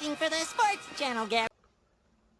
looking for the sports channel, Gary.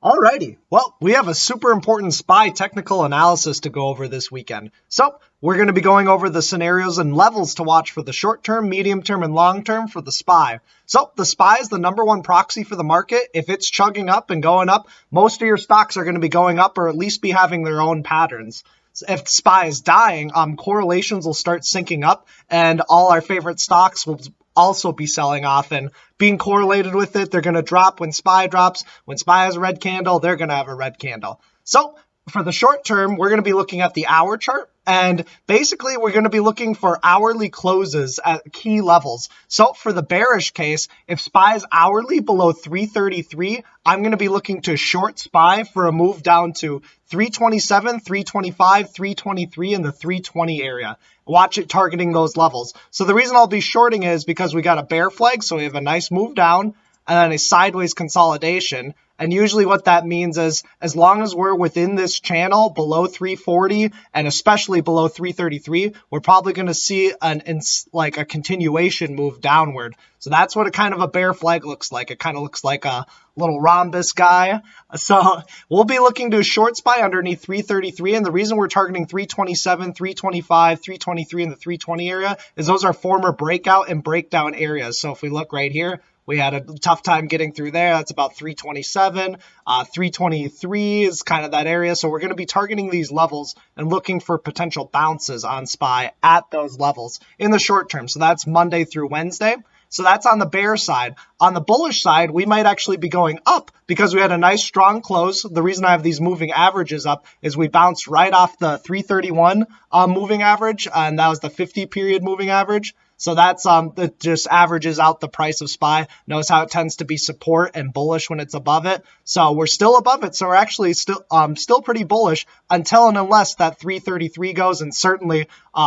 Alrighty, well, we have a super important SPY technical analysis to go over this weekend. So, we're going to be going over the scenarios and levels to watch for the short term, medium term, and long term for the SPY. So, the SPY is the number one proxy for the market. If it's chugging up and going up, most of your stocks are going to be going up or at least be having their own patterns. If the SPY is dying, correlations will start syncing up and all our favorite stocks will also be selling off and being correlated with it. They're going to drop when SPY drops. When SPY has a red candle, they're going to have a red candle. So for the short term, we're going to be looking at the hour chart. And basically, we're going to be looking for hourly closes at key levels. So for the bearish case, if SPY is hourly below 333, I'm going to be looking to short SPY for a move down to 327, 325, 323, and the 320 area. Watch it targeting those levels. So the reason I'll be shorting is because we got a bear flag, so we have a nice move down and then a sideways consolidation. And usually what that means is as long as we're within this channel below 340 and especially below 333, we're probably going to see a continuation move downward. So that's what a kind of a bear flag looks like. It kind of looks like a little rhombus guy. So we'll be looking to short SPY underneath 333. And the reason we're targeting 327, 325, 323, and the 320 area is those are former breakout and breakdown areas. So if we look right here, we had a tough time getting through there. That's about 327. 323 is kind of that area. So we're going to be targeting these levels and looking for potential bounces on SPY at those levels in the short term. So that's Monday through Wednesday. So that's on the bear side. On the bullish side, we might actually be going up because we had a nice strong close. The reason I have these moving averages up is we bounced right off the 331 moving average, and that was the 50 period moving average. So that's that just averages out the price of SPY. Notice how it tends to be support and bullish when it's above it. So we're still above it. So we're actually still pretty bullish until and unless that 333 goes, and certainly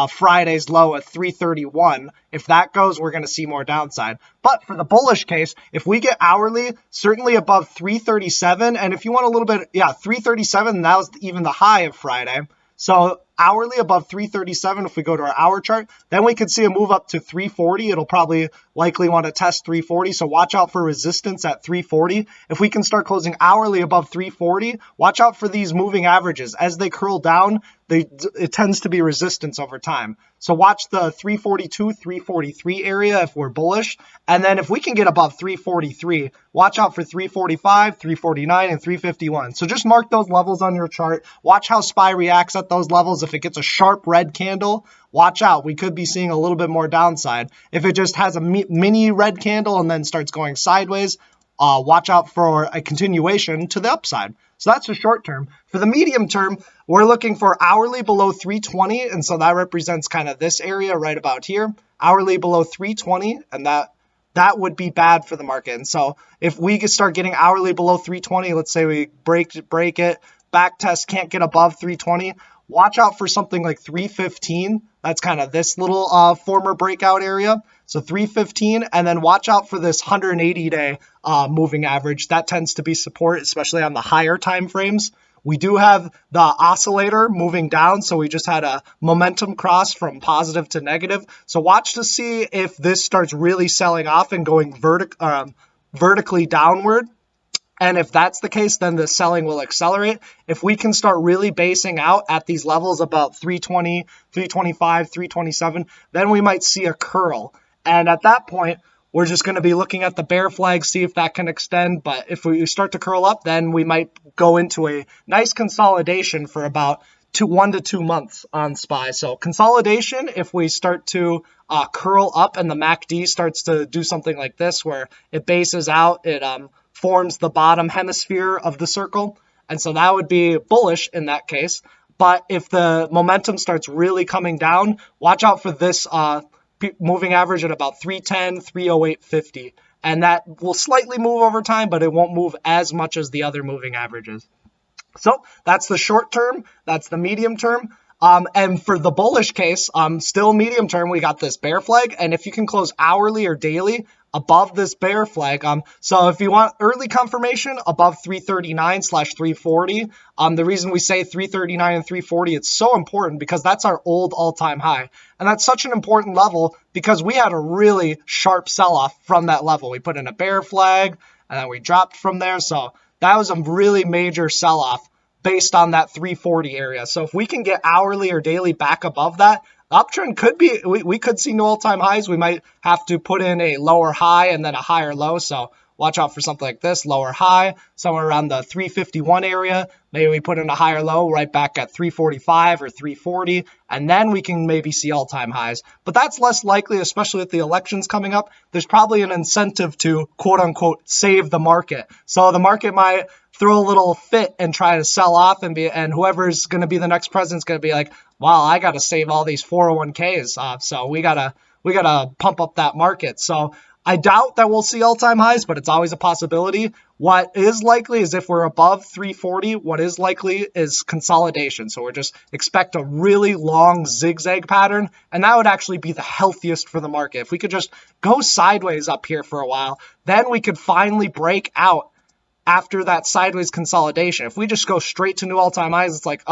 Friday's low at 331. If that goes, we're going to see more downside. But for the bullish case, if we get hourly, certainly above 337, and if you want a little bit, 337, that was even the high of Friday. So hourly above 337, if we go to our hour chart, then we could see a move up to 340. It'll probably likely want to test 340. So watch out for resistance at 340. If we can start closing hourly above 340, watch out for these moving averages. As they curl down, it tends to be resistance over time. So watch the 342, 343 area if we're bullish. And then if we can get above 343, watch out for 345, 349, and 351. So just mark those levels on your chart. Watch how SPY reacts at those levels. If it gets a sharp red candle, watch out. We could be seeing a little bit more downside. If it just has a mini red candle and then starts going sideways, watch out for a continuation to the upside. So that's the short term. For the medium term, we're looking for hourly below 320. And so that represents kind of this area right about here. Hourly below 320. And that would be bad for the market. And so if we could start getting hourly below 320, let's say we break it, back test, can't get above 320, watch out for something like 315. That's kind of this little former breakout area. So 315, and then watch out for this 180-day moving average. That tends to be support, especially on the higher time frames. We do have the oscillator moving down, so we just had a momentum cross from positive to negative. So watch to see if this starts really selling off and going vertically downward. And if that's the case, then the selling will accelerate. If we can start really basing out at these levels about 320, 325, 327, then we might see a curl. And at that point, we're just going to be looking at the bear flag, see if that can extend. But if we start to curl up, then we might go into a nice consolidation for about 1 to 2 months on SPY. So consolidation, if we start to curl up and the MACD starts to do something like this, where it bases out, it forms the bottom hemisphere of the circle. And so that would be bullish in that case. But if the momentum starts really coming down, watch out for this moving average at about 310, 308.50. And that will slightly move over time, but it won't move as much as the other moving averages. So that's the short term. That's the medium term. And for the bullish case, still medium term, we got this bear flag. And if you can close hourly or daily above this bear flag, so if you want early confirmation above 339/340, the reason we say 339 and 340, it's so important because that's our old all-time high. And that's such an important level because we had a really sharp sell-off from that level. We put in a bear flag, and then we dropped from there. So that was a really major sell-off based on that 340 area. So if we can get hourly or daily back above that, the uptrend could be, we could see new all-time highs. We might have to put in a lower high and then a higher low. So watch out for something like this, lower high, somewhere around the 351 area. Maybe we put in a higher low right back at 345 or 340, and then we can maybe see all-time highs. But that's less likely, especially with the elections coming up. There's probably an incentive to, quote-unquote, save the market. So the market might throw a little fit and try to sell off, and whoever's going to be the next president is going to be like, wow, I got to save all these 401ks. So we gotta pump up that market. So I doubt that we'll see all-time highs, but it's always a possibility. What is likely is if we're above 340, what is likely is consolidation. So we're just expect a really long zigzag pattern, and that would actually be the healthiest for the market. If we could just go sideways up here for a while, then we could finally break out after that sideways consolidation. If we just go straight to new all-time highs, it's like,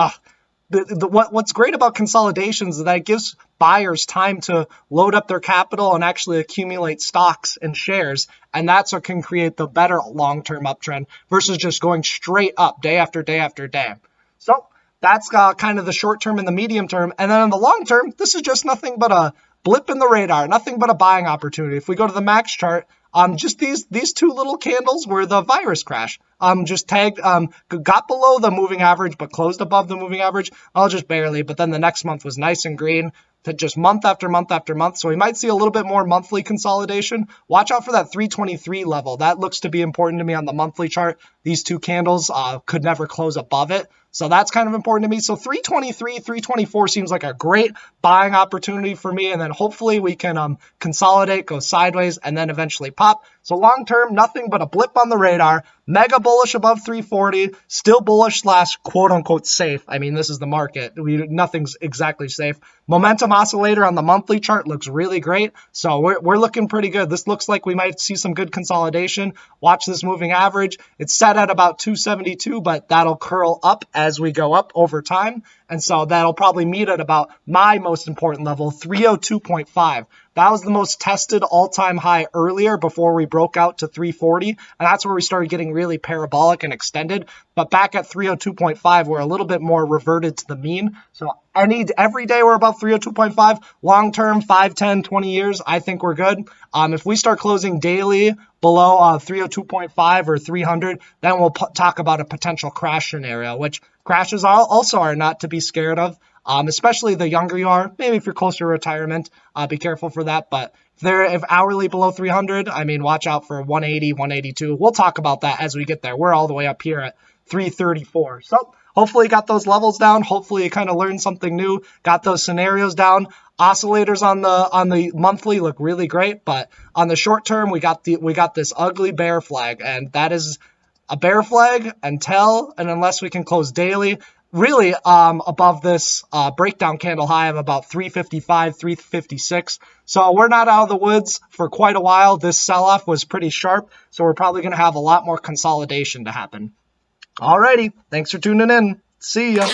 what's great about consolidations is that it gives buyers time to load up their capital and actually accumulate stocks and shares, and that's what can create the better long-term uptrend versus just going straight up day after day after day. So that's kind of the short term and the medium term, and then in the long term, this is just nothing but a blip in the radar, nothing but a buying opportunity. If we go to the max chart, just these two little candles were the virus crash. Just tagged, got below the moving average, but closed above the moving average. Just barely. But then the next month was nice and green to just month after month after month. So we might see a little bit more monthly consolidation. Watch out for that 323 level. That looks to be important to me on the monthly chart. These two candles could never close above it. So that's kind of important to me. So 323, 324 seems like a great buying opportunity for me. And then hopefully we can consolidate, go sideways, and then eventually pop. So long term, nothing but a blip on the radar. Mega bullish above 340, still bullish / quote unquote safe. I mean, this is the market. Nothing's exactly safe. Momentum oscillator on the monthly chart looks really great. So we're looking pretty good. This looks like we might see some good consolidation. Watch this moving average. It's set at about 272, but that'll curl up as we go up over time. And so that'll probably meet at about my most important level, 302.5. That was the most tested all-time high earlier before we broke out to 340. And that's where we started getting really parabolic and extended. But back at 302.5, we're a little bit more reverted to the mean. So every day we're above 302.5, long-term, 5, 10, 20 years, I think we're good. If we start closing daily below 302.5 or 300, then we'll talk about a potential crash scenario, which crashes also are not to be scared of, especially the younger you are. Maybe if you're closer to retirement, be careful for that. But if hourly below 300, I mean, watch out for 180, 182. We'll talk about that as we get there. We're all the way up here at 334. So hopefully you got those levels down. Hopefully you kind of learned something new, got those scenarios down. Oscillators on the monthly look really great, but on the short term, we got this ugly bear flag, and that is a bear flag until and unless we can close daily really above this breakdown candle high of about 355, 356. So we're not out of the woods for quite a while. This sell-off was pretty sharp, so we're probably going to have a lot more consolidation to happen. Alrighty, thanks for tuning in. See ya.